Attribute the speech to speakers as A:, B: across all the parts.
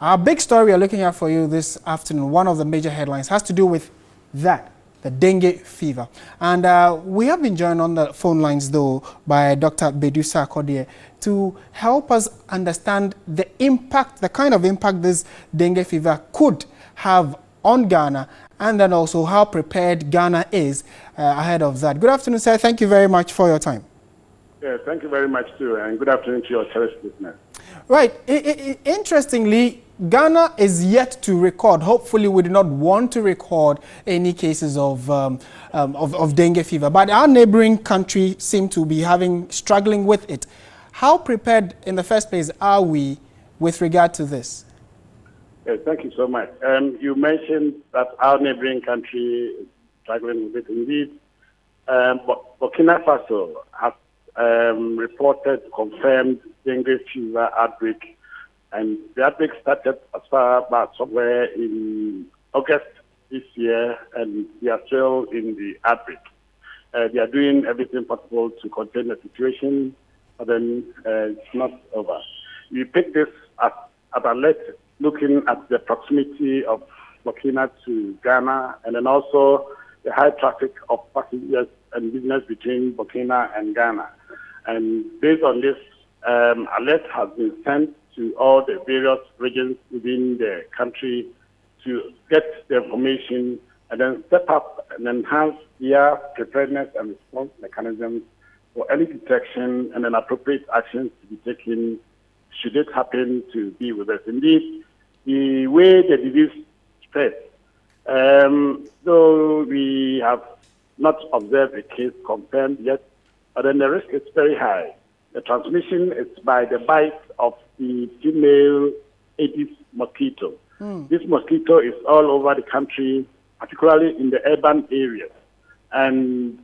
A: Our big story we are looking at for you this afternoon, one of the major headlines, has to do with that, the dengue fever. And we have been joined on the phone lines, though, by Dr. Asiedu-Dartey to help us understand the impact, the kind of impact this dengue fever could have on Ghana, and then also how prepared Ghana is ahead of that. Good afternoon, sir. Thank you very much for your time.
B: Yeah, thank you very much, too, and good afternoon to your cherished listeners.
A: Right. Interestingly, Ghana is yet to record, hopefully we do not want to record any cases of dengue fever, but our neighboring country seem to be struggling with it. How prepared in the first place are we with regard to this?
B: Yes, thank you so much. You mentioned that our neighboring country is struggling with it indeed. Burkina Faso has reported confirmed dengue fever outbreak, and the outbreak started as far back somewhere in August this year, and they are still in the outbreak. They are doing everything possible to contain the situation, but then it's not over. We picked this as alert, looking at the proximity of Burkina to Ghana, and then also the high traffic of passengers and business between Burkina and Ghana. And based on this, alert has been sent to all the various regions within the country to get the information and then step up and enhance their preparedness and response mechanisms for early detection and then appropriate actions to be taken should it happen to be with us. Indeed, the way the disease spreads, though we have not observed a case confirmed yet, but then the risk is very high. The transmission is by the bite of the female Aedes mosquito. This mosquito is all over the country, particularly in the urban areas. And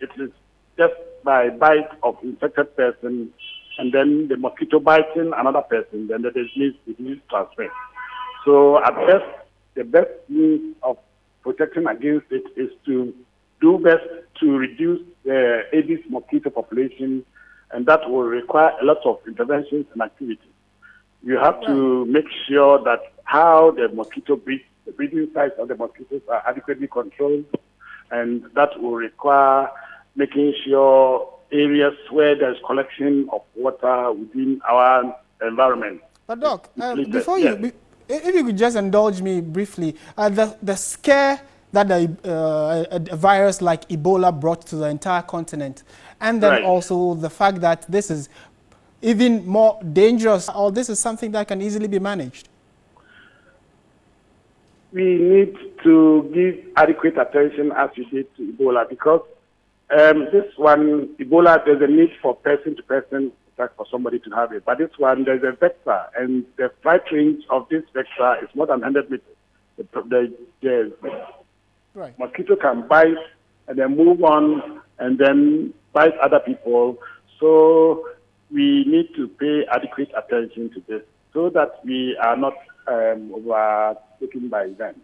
B: it is just by bite of infected person, and then the mosquito biting another person, then the disease transmits. So at best, the best means of protecting against it is to do best to reduce the Aedes mosquito population, and that will require a lot of interventions and activities. You have to make sure that how the mosquito breeds, the breeding sites of the mosquitoes are adequately controlled, and that will require making sure areas where there's collection of water within our environment.
A: But Doc, before you, if you could just indulge me briefly, the scare that a virus like Ebola brought to the entire continent, and then also the fact that this is even more dangerous, or this is something that can easily be managed?
B: We need to give adequate attention as we did to Ebola, because this one, Ebola, there's a need for person-to-person contact for somebody to have it. But this one, there's a vector, and the flight range of this vector is more than 100 meters. The mosquito can bite and then move on and then bite other people. So we need to pay adequate attention to this so that we are not overtaken by them.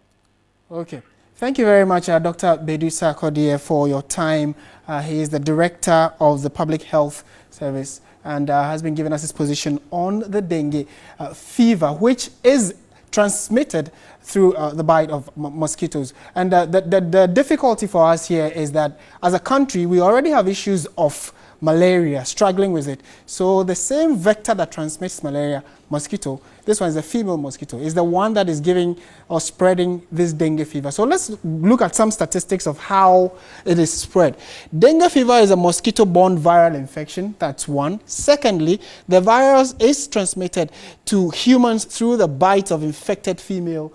A: Okay. Thank you very much, Dr. Asiedu-Dartey, for your time. He is the Director of the Public Health Service and has been giving us his position on the dengue fever, which is transmitted through the bite of mosquitoes. And the difficulty for us here is that as a country, we already have issues of malaria, struggling with it. So the same vector that transmits malaria, mosquito, this one is a female mosquito, is the one that is giving or spreading this dengue fever. So let's look at some statistics of how it is spread. Dengue fever is a mosquito-borne viral infection, that's one. Secondly, the virus is transmitted to humans through the bites of infected female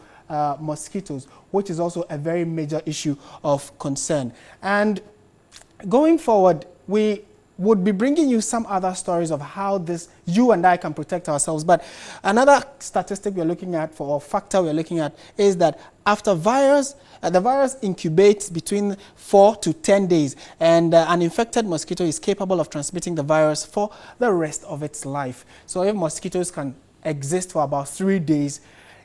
A: mosquitoes, which is also a very major issue of concern. And going forward, we would be bringing you some other stories of how you and I can protect ourselves. But another statistic we're looking at, or factor we're looking at, is that after the virus incubates between 4 to 10 days, and an infected mosquito is capable of transmitting the virus for the rest of its life. So if mosquitoes can exist for about 3 days,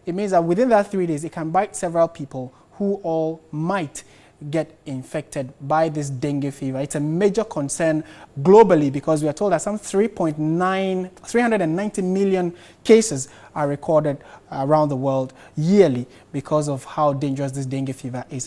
A: it means that within that 3 days, it can bite several people who all might get infected by this dengue fever. It's a major concern globally because we are told that some 390 million cases are recorded around the world yearly because of how dangerous this dengue fever is.